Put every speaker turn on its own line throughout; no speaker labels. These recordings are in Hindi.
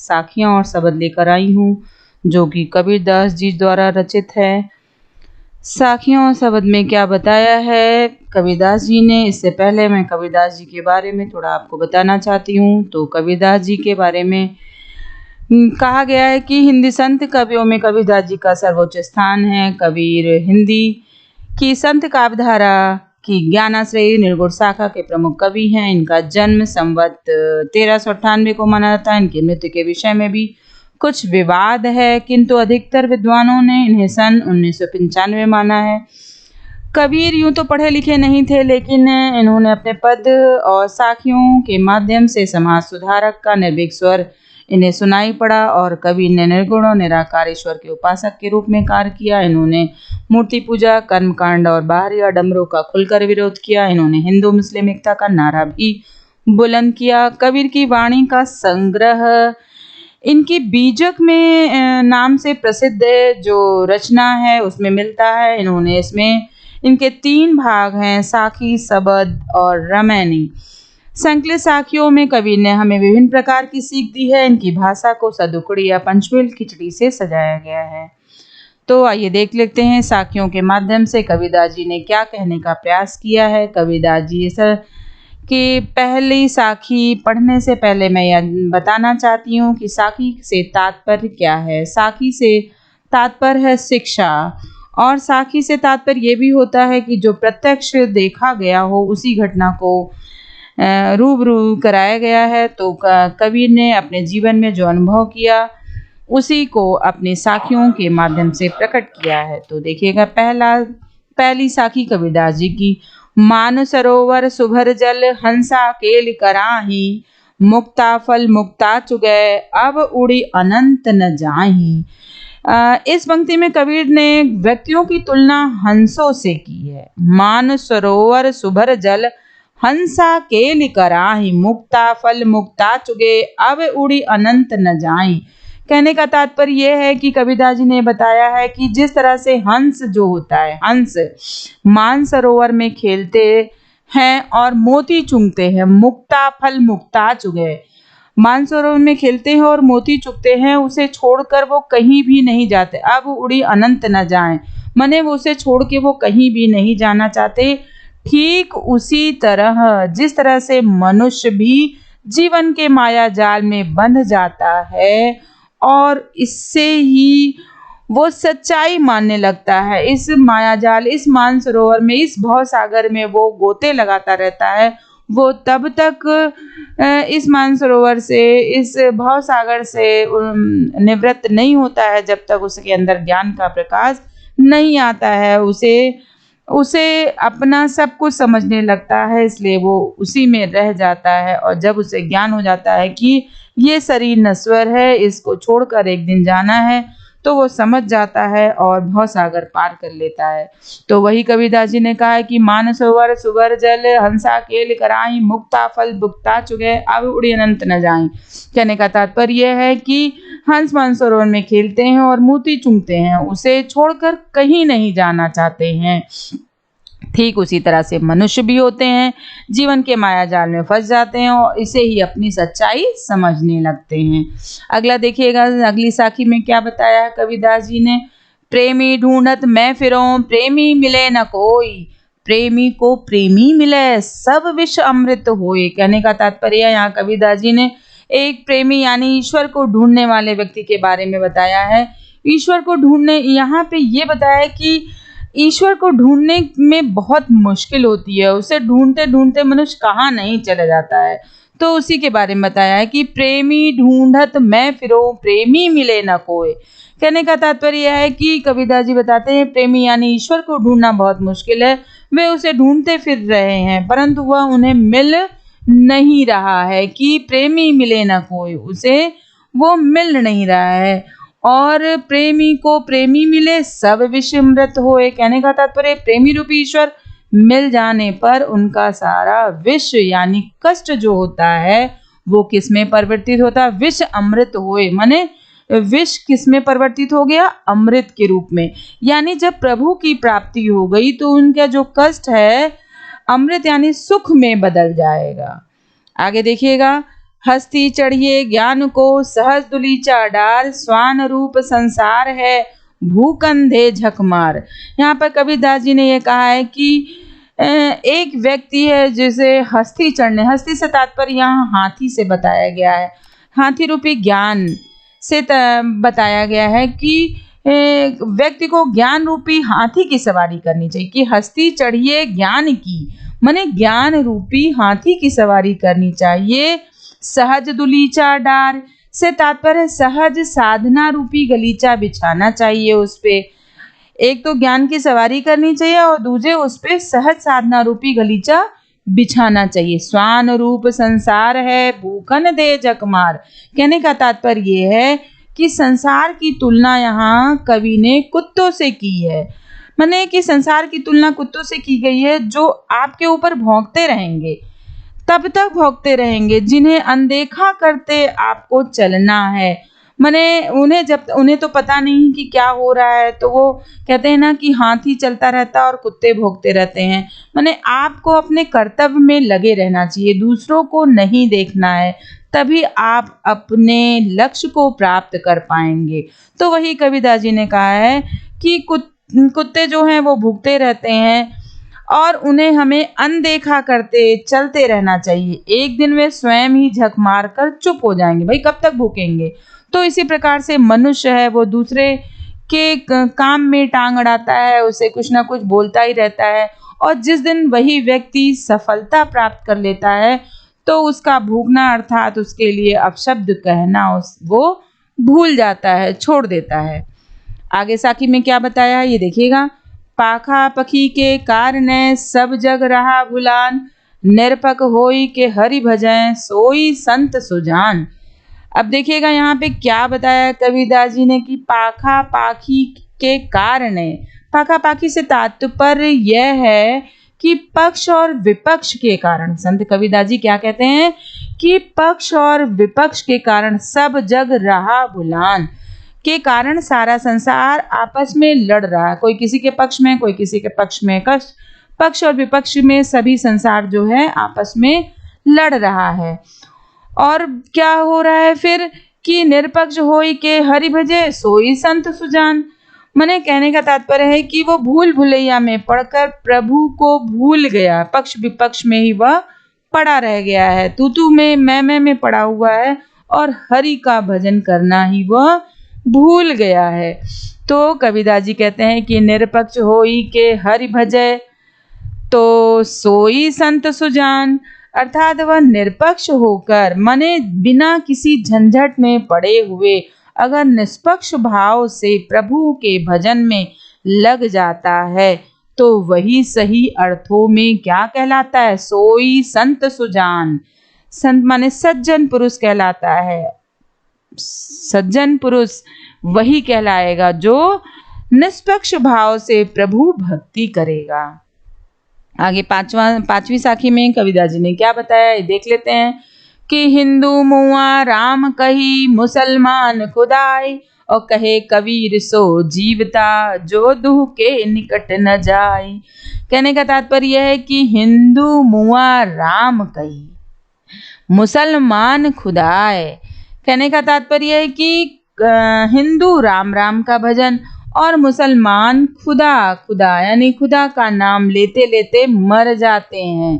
साखियाँ और शब्द लेकर आई हूँ, जो कि कबीरदास जी द्वारा रचित है। साखियों और शब्द में क्या बताया है कबीरदास जी ने, इससे पहले मैं कबीरदास जी के बारे में थोड़ा आपको बताना चाहती हूँ। तो कबीरदास जी के बारे में कहा गया है कि हिंदी संत कवियों में कबीरदास जी का सर्वोच्च स्थान है। कबीर हिंदी की संत काव्यधारा की ज्ञानाश्रयी निर्गुण शाखा के प्रमुख कवि हैं। इनका जन्म संवत 1398 को माना जाता है। इनकी मृत्यु के विषय में भी कुछ विवाद है, किंतु अधिकतर विद्वानों ने इन्हें सन 1995 माना है। कबीर यूं तो पढ़े लिखे नहीं थे, लेकिन इन्होंने अपने पद और साखियों के माध्यम से समाज सुधारक का निर्भीक स्वर इन्हें सुनाई पड़ा और कबीर ने निर्गुण और निराकार ईश्वर के उपासक के रूप में कार्य किया। इन्होंने मूर्ति पूजा, कर्मकांड और बाहरी आडंबरों का खुलकर विरोध किया। इन्होंने हिंदू मुस्लिम एकता का नारा भी बुलंद किया। कबीर की वाणी का संग्रह इनकी बीजक में नाम से प्रसिद्ध जो रचना है उसमें मिलता है। इन्होंने इसमें इनके 3 भाग हैं, साखी, शबद और रामायणी। संकलित साखियों में कबीर ने हमें विभिन्न प्रकार की सीख दी है। इनकी भाषा को सदुकड़ी या पंचमेल खिचड़ी से सजाया गया है। तो आइए देख लेते हैं साखियों के माध्यम से कबीरदास जी ने क्या कहने का प्रयास किया है। कबीरदास जी कि पहली साखी पढ़ने से पहले मैं यह बताना चाहती हूँ कि साखी से तात्पर्य क्या है। साखी से तात्पर्य है शिक्षा, और साखी से तात्पर्य ये भी होता है कि जो प्रत्यक्ष देखा गया हो उसी घटना को रूबरू कराया गया है। तो कबीर ने अपने जीवन में जो अनुभव किया उसी को अपनी साखियों के माध्यम से प्रकट किया है। तो देखिएगा, पहली साखी कबीरदास जी की। मान सरोवर सुभर जल हंसा केल कराही, मुक्ता फल मुक्ता चुगै अब उड़ी अनंत न जाही। इस पंक्ति में कबीर ने व्यक्तियों की तुलना हंसों से की है। मान सरोवर सुभर जल हंसा केल कराही, मुक्ता फल मुक्ता चुगे अब उड़ी अनंत न जाई। कहने का तात्पर्य यह है कि कबीरदास जी ने बताया है कि जिस तरह से हंस जो होता है, हंस मानसरोवर में खेलते हैं और मोती चुगते हैं, मुक्ता फल मुक्ता चुगे। मानसरोवर में खेलते हैं और मोती चुगते हैं, उसे छोड़कर वो कहीं भी नहीं जाते। अब उड़ी अनंत न जाएं, मने वो उसे छोड़ के वो कहीं भी नहीं जाना चाहते। ठीक उसी तरह जिस तरह से मनुष्य भी जीवन के माया जाल में बंध जाता है और इससे ही वो सच्चाई मानने लगता है, इस माया जाल, इस मानसरोवर में, इस भवसागर में वो गोते लगाता रहता है, वो तब तक इस मानसरोवर से, इस भवसागर से निवृत्त नहीं होता है जब तक उसके अंदर ज्ञान का प्रकाश नहीं आता है। उसे अपना सब कुछ समझने लगता है, इसलिए वो उसी में रह जाता है। और जब उसे ज्ञान हो जाता है कि ये शरीर नश्वर है, इसको छोड़कर एक दिन जाना है, तो वो समझ जाता है और भवसागर पार कर लेता है। तो वही कबीरदास जी ने कहा है कि मानसरोवर सुवर जल हंसा केल कराई, मुक्ता फल मुक्ता चुगे अब उड़ी अनंत न जाई। कहने का तात्पर्य यह है कि हंस मानसरोवर में खेलते हैं और मोती चुगते हैं, उसे छोड़कर कहीं नहीं जाना चाहते हैं। ठीक उसी तरह से मनुष्य भी होते हैं, जीवन के माया जाल में फंस जाते हैं और इसे ही अपनी सच्चाई समझने लगते हैं। अगला देखिएगा, अगली साखी में क्या बताया है कबीरदास जी ने। प्रेमी ढूंढत मैं फिरूं, प्रेमी मिले न कोई, प्रेमी को प्रेमी मिले सब विष अमृत होए। कहने का तात्पर्य यहाँ कबीरदास जी ने एक प्रेमी यानी ईश्वर को ढूंढने वाले व्यक्ति के बारे में बताया है। ईश्वर को ढूंढने, यहाँ पे ये बताया कि ईश्वर को ढूंढने में बहुत मुश्किल होती है, उसे ढूंढते ढूंढते मनुष्य कहाँ नहीं चला जाता है। तो उसी के बारे में बताया है कि प्रेमी ढूंढत मैं फिरूं, प्रेमी मिले न कोई। कहने का तात्पर्य यह है कि कबीरदास जी बताते हैं प्रेमी यानी ईश्वर को ढूंढना बहुत मुश्किल है। वे उसे ढूंढते फिर रहे हैं, परंतु वह उन्हें मिल नहीं रहा है कि प्रेमी मिले न कोई, उसे वो मिल नहीं रहा है। और प्रेमी को प्रेमी मिले सब विष अमृत होए। कहने का तात्पर्य प्रेमी रूपी ईश्वर मिल जाने पर उनका सारा विष यानी कष्ट जो होता है वो किस में परिवर्तित होता है, विष अमृत होए। माने विष किस में परिवर्तित हो गया, अमृत के रूप में। यानी जब प्रभु की प्राप्ति हो गई तो उनका जो कष्ट है अमृत यानी सुख में बदल जाएगा। आगे देखिएगा, हस्ती चढ़िए ज्ञान को सहज दुलीचा डार, स्वान रूप संसार है भूख अंधे झक मार। यहाँ पर कबीरदास जी ने ये कहा है कि एक व्यक्ति है जिसे हस्ती चढ़ने, हस्ती से तात्पर्य यहाँ हाथी से बताया गया है, हाथी रूपी ज्ञान से बताया गया है कि व्यक्ति को ज्ञान रूपी हाथी की सवारी करनी चाहिए, कि हस्ती चढ़िए ज्ञान की, माने ज्ञान रूपी हाथी की सवारी करनी चाहिए। सहज दुलीचा डार से तात्पर्य सहज साधना रूपी गलीचा बिछाना चाहिए उस पे। एक तो ज्ञान की सवारी करनी चाहिए और दूसरे उस पे सहज साधना रूपी गलीचा बिछाना चाहिए। स्वान रूप संसार है भूखन दे जकमार, कहने का तात्पर्य ये है कि संसार की तुलना यहाँ कवि ने कुत्तों से की है, माने कि संसार की तुलना कुत्तों से की गई है जो आपके ऊपर भौंकते रहेंगे, तब तक भौंकते रहेंगे जिन्हें अनदेखा करते आपको चलना है। माने उन्हें तो पता नहीं कि क्या हो रहा है, तो वो कहते हैं ना कि हाथी चलता रहता है और कुत्ते भौंकते रहते हैं। माने आपको अपने कर्तव्य में लगे रहना चाहिए, दूसरों को नहीं देखना है, तभी आप अपने लक्ष्य को प्राप्त कर पाएंगे। तो वही कबीरदास जी ने कहा है कि कुत्ते जो हैं वो भूखते रहते हैं और उन्हें हमें अनदेखा करते चलते रहना चाहिए। एक दिन वे स्वयं ही झक मार कर चुप हो जाएंगे, भाई कब तक भूखेंगे। तो इसी प्रकार से मनुष्य है वो दूसरे के काम में टांग अड़ाता है, उसे कुछ ना कुछ बोलता ही रहता है, और जिस दिन वही व्यक्ति सफलता प्राप्त कर लेता है तो उसका भूखना अर्थात उसके लिए अपशब्द कहना वो भूल जाता है, छोड़ देता है। आगे साखी में क्या बताया है ये देखिएगा। पाखा पखी के कारण सब जग रहा भुलान, निरपक होई के हरि भजय सोई संत सुजान। अब देखिएगा यहाँ पे क्या बताया कबीरदास जी ने कि पाखा पाखी के कारण है। पाखा पाखी से तात्पर्य यह है कि पक्ष और विपक्ष के कारण, संत कबीरदास जी क्या कहते हैं कि पक्ष और विपक्ष के कारण सब जग रहा भुलान, के कारण सारा संसार आपस में लड़ रहा है, कोई किसी के पक्ष में कोई किसी के पक्ष में, पक्ष और विपक्ष में सभी संसार जो है आपस में लड़ रहा है। और क्या हो रहा है फिर कि निरपक्ष होई के हरि भजे सोई संत सुजान, मने कहने का तात्पर्य है कि वो भूल भुलैया में पढ़कर प्रभु को भूल गया, पक्ष विपक्ष में ही वह पड़ा रह गया है, तू में मैं में पड़ा हुआ है और हरि का भजन करना ही वह भूल गया है। तो कबीरदास जी कहते हैं कि निरपक्ष होई के हरि भजय तो सोई संत सुजान, अर्थात वह निरपक्ष होकर माने बिना किसी झंझट में पड़े हुए अगर निष्पक्ष भाव से प्रभु के भजन में लग जाता है तो वही सही अर्थों में क्या कहलाता है, सोई संत सुजान। संत माने सज्जन पुरुष कहलाता है, सज्जन पुरुष वही कहलाएगा जो निष्पक्ष भाव से प्रभु भक्ति करेगा। आगे पांचवी साखी में कबीरदास जी ने क्या बताया ये देख लेते हैं कि हिंदू मुआ राम कही मुसलमान खुदाई, और कहे कबीर सो जीवता जो दुह के निकट न जाए। कहने का तात्पर्य है कि हिंदू मुआ राम कही मुसलमान खुदाए, कहने का तात्पर्य है कि हिंदू राम राम का भजन और मुसलमान खुदा खुदा यानी खुदा का नाम लेते लेते मर जाते हैं।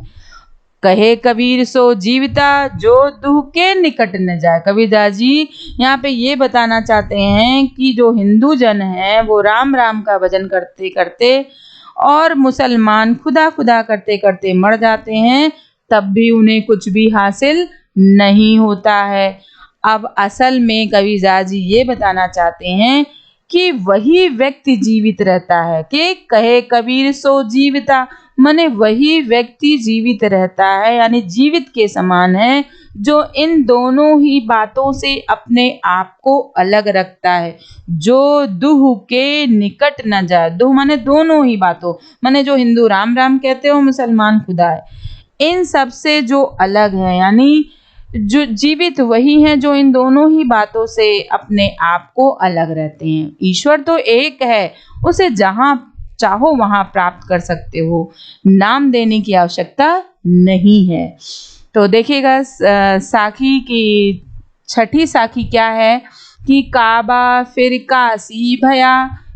कहे कबीर सो जीवता जो दुह के निकट न जाए। कबीरदास जी यहाँ पे ये बताना चाहते हैं कि जो हिंदू जन है वो राम राम का भजन करते करते और मुसलमान खुदा खुदा करते करते मर जाते हैं, तब भी उन्हें कुछ भी हासिल नहीं होता है। अब असल में कबीरदास जी ये बताना चाहते हैं कि वही व्यक्ति जीवित रहता है, कि कहे कबीर सो जीविता माने वही व्यक्ति जीवित रहता है यानी जीवित के समान है जो इन दोनों ही बातों से अपने आप को अलग रखता है, जो दुह के निकट न जाए। दुह माने दोनों ही बातों, माने जो हिंदू राम राम कहते हो मुसलमान खुदा है, इन सब से जो अलग है यानी जो जीवित वही हैं जो इन दोनों ही बातों से अपने आप को अलग रहते हैं। ईश्वर तो एक है, उसे जहाँ चाहो वहाँ प्राप्त कर सकते हो, नाम देने की आवश्यकता नहीं है। तो देखिएगा साखी की छठी साखी क्या है कि काबा फिर काशी भया,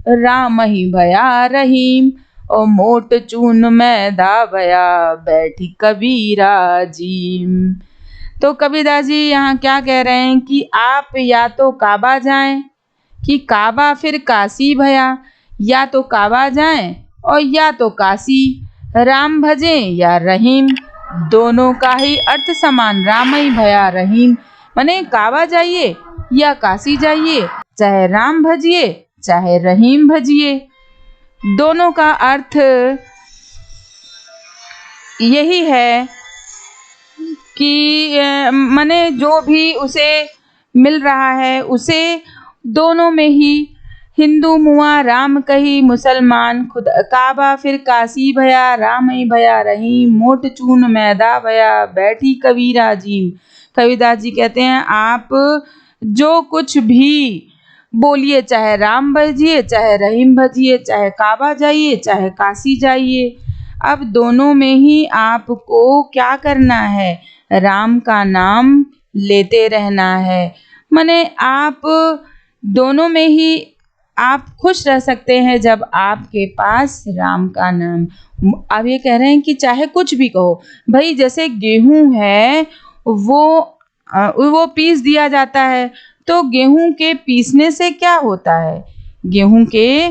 राम ही भया रहीम, और मोट चून मैदा भया, बैठी कबीरा जीम। तो कबीरदास जी यहाँ क्या कह रहे हैं कि आप या तो काबा जाएं, कि काबा फिर काशी भया, या तो काबा जाएं और या तो काशी, राम भजें या रहीम, दोनों का ही अर्थ समान, राम ही भया रहीम। माने काबा जाइए या काशी जाइए, चाहे राम भजिए चाहे रहीम भजिए, दोनों का अर्थ यही है कि माने जो भी उसे मिल रहा है उसे दोनों में ही, हिंदू मुआ राम कही मुसलमान खुद, काबा फिर काशी भया, राम ही भया रहीम, मोट चून मैदा भया, बैठी कबीरा जीम। कबीरदास जी कहते हैं आप जो कुछ भी बोलिए, चाहे राम भजिए चाहे रहीम भजिए, चाहे काबा जाइए चाहे काशी जाइए, अब दोनों में ही आपको क्या करना है, राम का नाम लेते रहना है। माने आप दोनों में ही आप खुश रह सकते हैं जब आपके पास राम का नाम। अब ये कह रहे हैं कि चाहे कुछ भी कहो भाई, जैसे गेहूं है वो पीस दिया जाता है, तो गेहूं के पीसने से क्या होता है, गेहूं के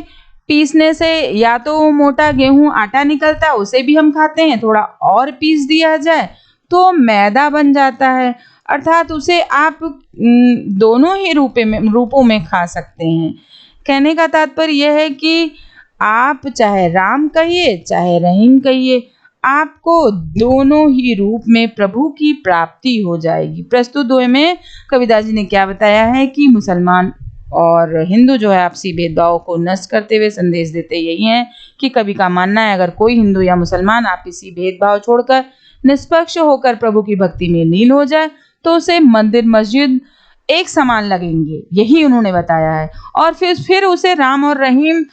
पीसने से या तो मोटा गेहूं आटा निकलता है, उसे भी हम खाते हैं, थोड़ा और पीस दिया जाए तो मैदा बन जाता है, अर्थात उसे आप दोनों ही रूपों में खा सकते हैं। कहने का तात्पर्य यह है कि आप चाहे राम कहिए चाहे रहीम कहिए, आपको दोनों ही रूप में प्रभु की प्राप्ति हो जाएगी। प्रस्तुत दोहे में कबीरदास जी ने क्या बताया है कि मुसलमान और हिंदू जो है आपसी भेदभाव को नष्ट करते हुए संदेश देते यही हैं कि कवि का मानना है अगर कोई हिंदू या मुसलमान आपसी भेदभाव छोड़कर निष्पक्ष होकर प्रभु की भक्ति में लीन हो जाए तो उसे मंदिर मस्जिद एक समान लगेंगे, यही उन्होंने बताया है। और फिर उसे राम और रहीम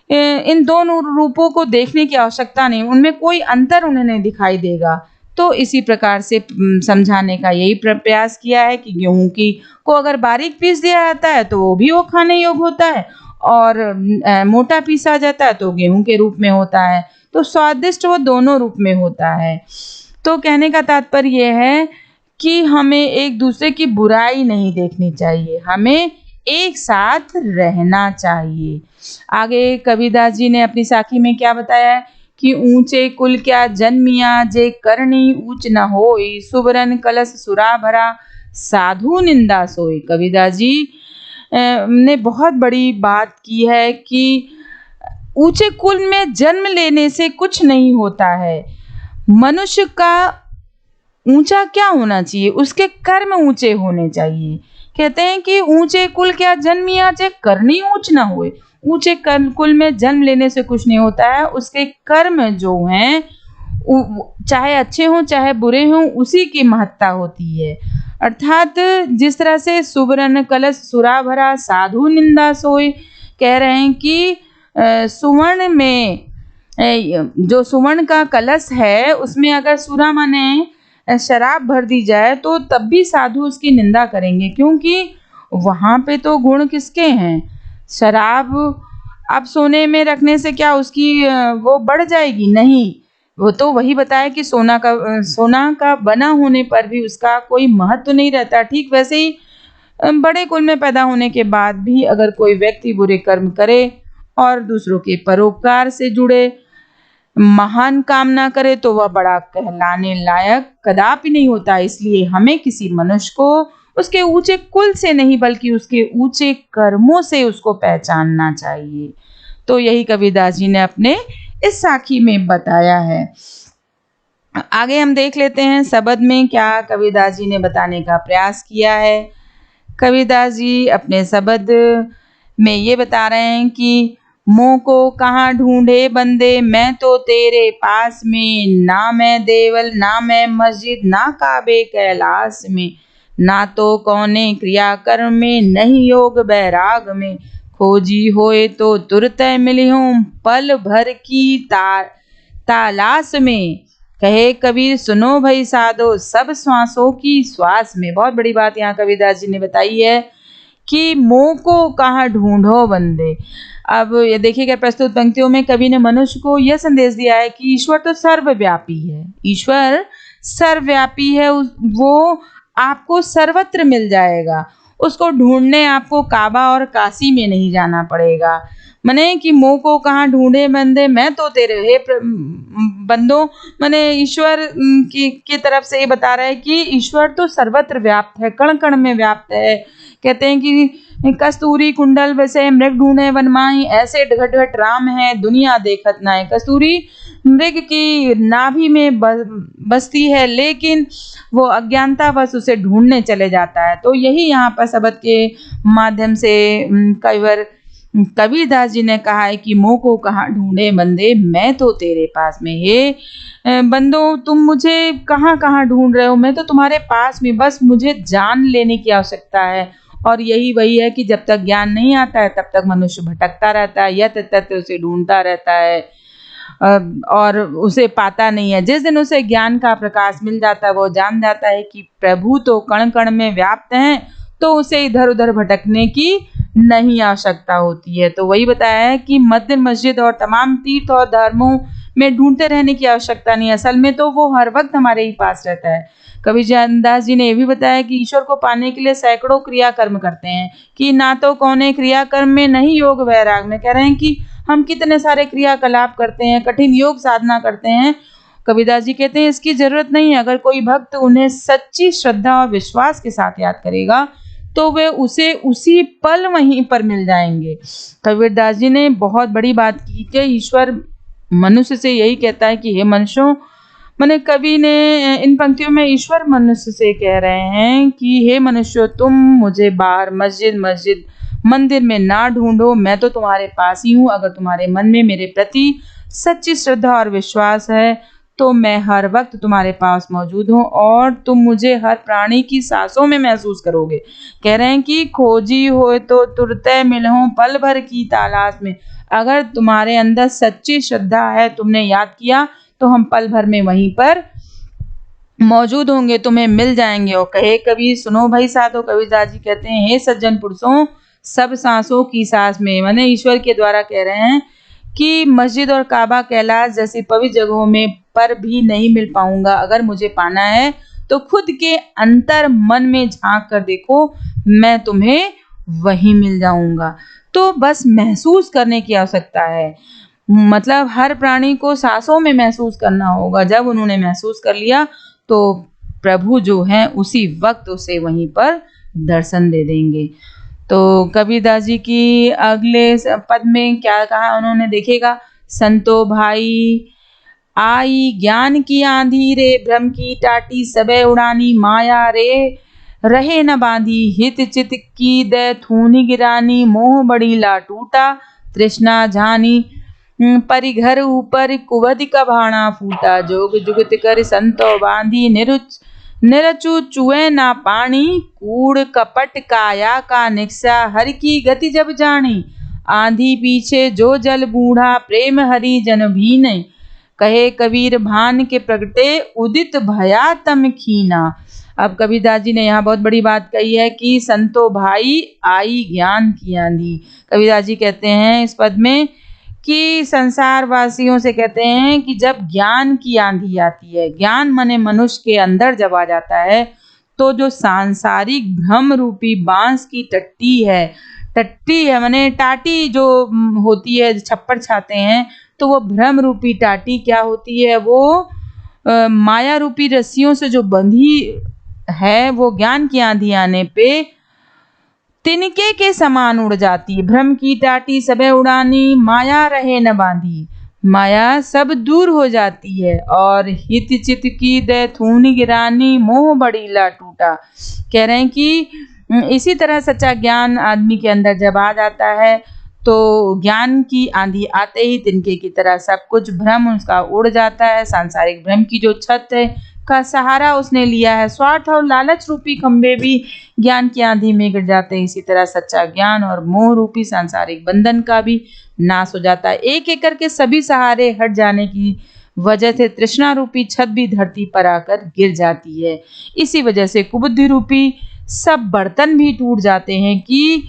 इन दोनों रूपों को देखने की आवश्यकता नहीं, उनमें कोई अंतर उन्हें नहीं दिखाई देगा। तो इसी प्रकार से समझाने का यही प्रयास किया है कि गेहूं की को अगर बारीक पीस दिया जाता है तो वो भी वो खाने योग्य होता है, और मोटा पीसा जाता है तो गेहूं के रूप में होता है, तो स्वादिष्ट वो दोनों रूप में होता है। तो कहने का तात्पर्य यह है कि हमें एक दूसरे की बुराई नहीं देखनी चाहिए, हमें एक साथ रहना चाहिए। आगे कबीरदास जी ने अपनी साखी में क्या बताया है कि ऊंचे कुल क्या जन्मिया, जे करनी ऊंच न होई, सुबरन कलश सुरा भरा, साधु निंदा सोई। कबीरदास जी ने बहुत बड़ी बात की है कि ऊंचे कुल में जन्म लेने से कुछ नहीं होता है, मनुष्य का ऊंचा क्या होना चाहिए, उसके कर्म ऊंचे होने चाहिए। कहते हैं कि ऊंचे कुल क्या जन्मिया, जे करनी ऊंच ना होए, ऊंचे कुल में जन्म लेने से कुछ नहीं होता है, उसके कर्म जो हैं चाहे अच्छे हों चाहे बुरे हों उसी की महत्ता होती है। अर्थात जिस तरह से सुवर्ण कलश सुरा भरा, साधु निंदा सोए, कह रहे हैं कि सुवर्ण में जो सुवर्ण का कलश है उसमें अगर सुरा माने शराब भर दी जाए तो तब भी साधु उसकी निंदा करेंगे, क्योंकि वहाँ पे तो गुण किसके हैं, शराब अब सोने में रखने से क्या उसकी वो बढ़ जाएगी, नहीं, वो तो वही बताया कि सोना का बना होने पर भी उसका कोई महत्व नहीं रहता। ठीक वैसे ही बड़े कुल में पैदा होने के बाद भी अगर कोई व्यक्ति बुरे कर्म करे और दूसरों के परोपकार से जुड़े, महान काम ना करे तो वह बड़ा कहलाने लायक कदापि नहीं होता। इसलिए हमें किसी मनुष्य को उसके ऊंचे कुल से नहीं बल्कि उसके ऊंचे कर्मों से उसको पहचानना चाहिए। तो यही कबीरदास जी ने अपने इस साखी में बताया है। आगे हम देख लेते हैं शब्द में क्या कबीरदास जी ने बताने का प्रयास किया है। कबीरदास जी अपने शब्द में ये बता रहे हैं कि मोह को कहाँ ढूंढे बंदे, मैं तो तेरे पास में, ना मैं देवल ना मैं मस्जिद, ना काबे कैलाश में, ना तो कौने क्रिया कर्म में, नहीं योग बैराग में, खोजी होए तो तुरत मिली हूँ, पल भर की तालाश में। कहे कबीर सुनो भई साधो सब श्वासों की श्वास में। बहुत बड़ी बात यहाँ कबीरदास जी ने बताई है कि मोह को कहाँ ढूंढो बंदे। अब ये देखिएगा प्रस्तुत पंक्तियों में कवि ने मनुष्य को यह संदेश दिया है कि ईश्वर तो सर्वव्यापी है, ईश्वर सर्वव्यापी है, वो आपको सर्वत्र मिल जाएगा। उसको ढूंढने आपको काबा और काशी में नहीं जाना पड़ेगा। मने कि मोह को कहाँ ढूंढे बंदे, मैं तो तेरे हे बंदो। मने ईश्वर की तरफ से ये बता रहा है कि ईश्वर तो सर्वत्र व्याप्त है, कण कण में व्याप्त है। कहते हैं कि कस्तूरी कुंडल वैसे मृग ढूंढे वन माही, ऐसे ढट ढट राम है दुनिया देखत नाय। कस्तूरी मृग की नाभि में बसती है, लेकिन वो अज्ञानतावश उसे ढूंढने चले जाता है। तो यही यहाँ पर शब्द के माध्यम से कबीरदास जी ने कहा है कि मोह को कहाँ ढूंढे बंदे, मैं तो तेरे पास में। हे बंदो तुम मुझे कहाँ कहाँ ढूंढ रहे हो, मैं तो तुम्हारे पास में, बस मुझे जान लेने की आवश्यकता है। और यही वही है कि जब तक ज्ञान नहीं आता है तब तक मनुष्य भटकता रहता है, यत तत उसे ढूंढता रहता है और उसे पाता नहीं है। जिस दिन उसे ज्ञान का प्रकाश मिल जाता है, वो जान जाता है कि प्रभु तो कण कण में व्याप्त हैं, तो उसे इधर उधर भटकने की नहीं आवश्यकता होती है। तो वही बताया है कि मंदिर मस्जिद और तमाम तीर्थ और धर्मों में ढूंढते रहने की आवश्यकता नहीं, असल में तो वो हर वक्त हमारे ही पास रहता है। कबीरदास जी ने ये भी बताया कि ईश्वर को पाने के लिए सैकड़ों क्रियाकर्म करते हैं, कि ना तो कौने क्रियाकर्म में नहीं योग वैराग में। कह रहे हैं कि हम कितने सारे क्रियाकलाप करते हैं, कठिन योग साधना करते हैं। कबीरदास जी कहते हैं इसकी जरूरत नहीं है। अगर कोई भक्त उन्हें सच्ची श्रद्धा और विश्वास के साथ याद करेगा तो वे उसे उसी पल वहीं पर मिल जाएंगे। कबीरदास जी ने बहुत बड़ी बात की कि ईश्वर मनुष्य से यही कहता है कि हे मनुष्यों, मैंने कवि ने इन पंक्तियों में ईश्वर मनुष्य से कह रहे हैं कि हे मनुष्यों, तुम मुझे बाहर मस्जिद मंदिर में ना ढूंढो, मैं तो तुम्हारे पास ही हूँ। अगर तुम्हारे मन में मेरे प्रति सच्ची श्रद्धा और विश्वास है तो मैं हर वक्त तुम्हारे पास मौजूद हूँ और तुम मुझे हर प्राणी की सांसों में महसूस करोगे। कह रहे हैं कि खोजी हो तो तुरते मिलूं पल भर की तलाश में। अगर तुम्हारे अंदर सच्ची श्रद्धा है, तुमने याद किया, तो हम पल भर में वहीं पर मौजूद होंगे, तुम्हें मिल जाएंगे। और कहे कबीर सुनो भाई साधो, कबीरदास जी कहते हैं हे सज्जन पुरुषों सब सांसों की सांस में। माने ईश्वर के द्वारा कह रहे हैं कि मस्जिद और काबा कैलाश जैसी पवित्र जगहों में पर भी नहीं मिल पाऊंगा। अगर मुझे पाना है तो खुद के अंतर मन में झांक कर देखो, मैं तुम्हें वहीं मिल जाऊंगा। तो बस महसूस करने की आवश्यकता है, मतलब हर प्राणी को सांसों में महसूस करना होगा। जब उन्होंने महसूस कर लिया तो प्रभु जो है उसी वक्त उसे वहीं पर दर्शन दे देंगे। तो कबीरदास जी की अगले पद में क्या कहा उन्होंने, देखिएगा। संतो भाई आई ज्ञान की आंधी रे, भ्रम की टाटी सबे उड़ानी, माया रे रहे न बांधी, हित चित की दे थूनी गिरानी, मोह बड़ी ला टूटा तृष्णा झानी, परिघर ऊपर कुवद का भाणा फूटा, जोग जुगत कर संतो बांधी, निरचु चुए ना पानी, कूड़ कपट काया का निक्सा, हर की गति जब जानी, आंधी पीछे जो जल बूढ़ा, प्रेम हरि जन भीने, कहे कबीर भान के प्रगटे, उदित भया तम खीना। अब कबीरदास जी ने यहाँ बहुत बड़ी बात कही है कि संतो भाई आई ज्ञान की आंधी। कबीरदास जी कहते हैं इस पद में कि संसार वासियों से कहते हैं कि जब ज्ञान की आंधी आती है, ज्ञान मने मनुष्य के अंदर जब आ जाता है, तो जो सांसारिक भ्रम रूपी बांस की टट्टी है मने टाटी जो होती है, छप्पर छाते हैं, तो वो भ्रम रूपी टाटी क्या होती है, वो माया रूपी रस्सियों से जो बंधी है, वो ज्ञान की आंधी आने पे तिनके के समान उड़ जाती है। भ्रम की टाटी सबे उड़ानी, माया रहे न बांधी, माया सब दूर हो जाती है। और हित चित की दे थूनी गिरानी, मोह बड़ी ला टूटा। कह रहे हैं कि इसी तरह सच्चा ज्ञान आदमी के अंदर जब आ जाता है तो ज्ञान की आंधी आते ही तिनके की तरह सब कुछ भ्रम उसका उड़ जाता है। सांसारिक भ्रम की जो छत है का सहारा उसने लिया है, स्वार्थ और लालच रूपी खंबे भी ज्ञान की आंधी में गिर जाते हैं। इसी तरह सच्चा ज्ञान और मोह रूपी सांसारिक बंधन का भी नाश हो जाता है। एक एक करके सभी सहारे हट जाने की वजह से तृष्णा रूपी छत भी धरती पर आकर गिर जाती है। इसी वजह से कुबुद्धि रूपी सब बर्तन भी टूट जाते हैं कि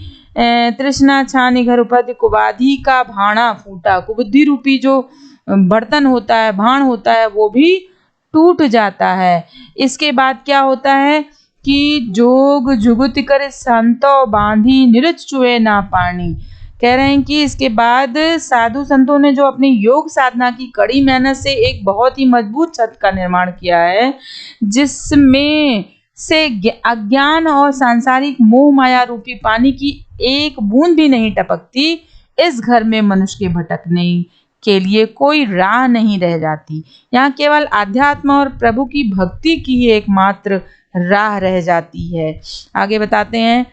तृष्णा छानी घर उपद कुबाधी का भाणा फूटा। कुबुद्धि रूपी जो बर्तन होता है, भाण होता है, वो भी टूट जाता है। इसके बाद क्या होता है कि जोग जुगुत कर संतो बांधी निरच चुए ना पानी। कह रहे हैं कि इसके बाद साधु संतों ने जो अपनी योग साधना की कड़ी मेहनत से एक बहुत ही मजबूत छत का निर्माण किया है, जिसमें से अज्ञान और सांसारिक मोह माया रूपी पानी की एक बूंद भी नहीं टपकती। इस घर में मनुष्य के भटकने के लिए कोई राह नहीं रह जाती। यहाँ केवल आध्यात्म और प्रभु की भक्ति की ही एकमात्र राह रह जाती है। आगे बताते हैं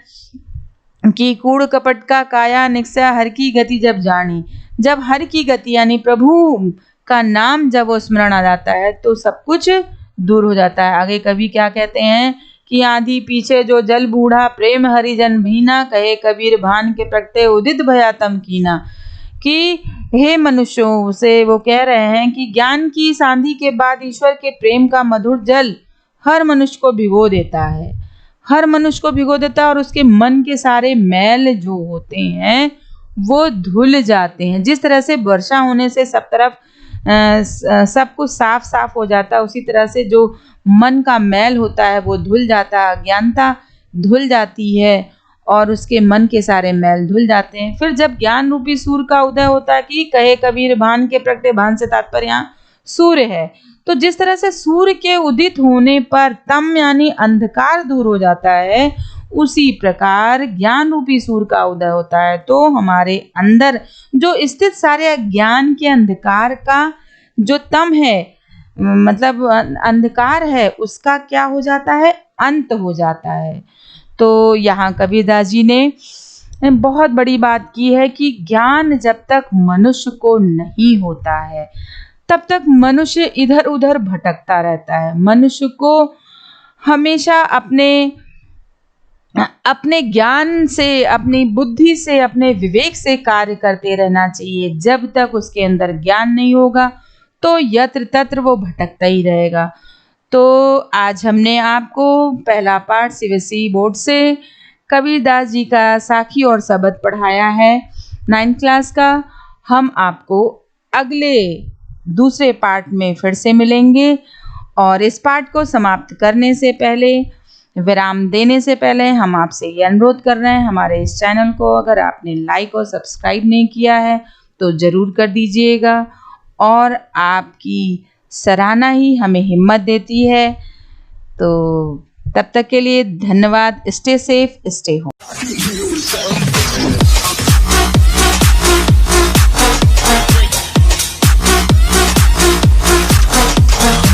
कि कूड़ कपट का काया निक्सा हर की गति जब जानी। जब हर की गति यानी प्रभु का नाम जब वो स्मरण आ जाता है तो सब कुछ दूर हो जाता है। आगे कवि क्या कहते हैं कि आंधी पीछे जो जल बूढ़ा प्रेम हरिजन भीना, कहे कबीर भान के प्रगटे उदित भया तम कीना। कि हे मनुष्यों से वो कह रहे हैं कि ज्ञान की सांधी के बाद ईश्वर के प्रेम का मधुर जल हर मनुष्य को भिगो देता है, हर मनुष्य को भिगो देता है और उसके मन के सारे मैल जो होते हैं वो धुल जाते हैं। जिस तरह से वर्षा होने से सब तरफ सब कुछ साफ साफ हो जाता है, उसी तरह से जो मन का मैल होता है वो धुल जाता है, अज्ञानता धुल जाती है और उसके मन के सारे मैल धुल जाते हैं। फिर जब ज्ञान रूपी सूर्य का उदय होता है कि कहे कबीर भान के प्रगटे, भान से तात्पर्य यहाँ सूर्य है। तो जिस तरह से सूर्य के उदित होने पर तम यानी अंधकार दूर हो जाता है, उसी प्रकार ज्ञान रूपी सूर्य का उदय होता है तो हमारे अंदर जो स्थित सारे अज्ञान के अंधकार का जो तम है, मतलब अंधकार है, उसका क्या हो जाता है, अंत हो जाता है। तो यहाँ कबीरदास जी ने बहुत बड़ी बात की है कि ज्ञान जब तक मनुष्य को नहीं होता है तब तक मनुष्य इधर उधर भटकता रहता है। मनुष्य को हमेशा अपने ज्ञान से, अपनी बुद्धि से, अपने विवेक से कार्य करते रहना चाहिए। जब तक उसके अंदर ज्ञान नहीं होगा तो यत्र तत्र वो भटकता ही रहेगा। तो आज हमने आपको पहला पाठ सीबीएसई बोर्ड से कबीरदास जी का साखी और सबद पढ़ाया है 9th क्लास का। हम आपको अगले दूसरे पार्ट में फिर से मिलेंगे और इस पार्ट को समाप्त करने से पहले, विराम देने से पहले हम आपसे ये अनुरोध कर रहे हैं, हमारे इस चैनल को अगर आपने लाइक और सब्सक्राइब नहीं किया है तो ज़रूर कर दीजिएगा और आपकी सराहना ही हमें हिम्मत देती है। तो तब तक के लिए धन्यवाद। Stay safe, stay home.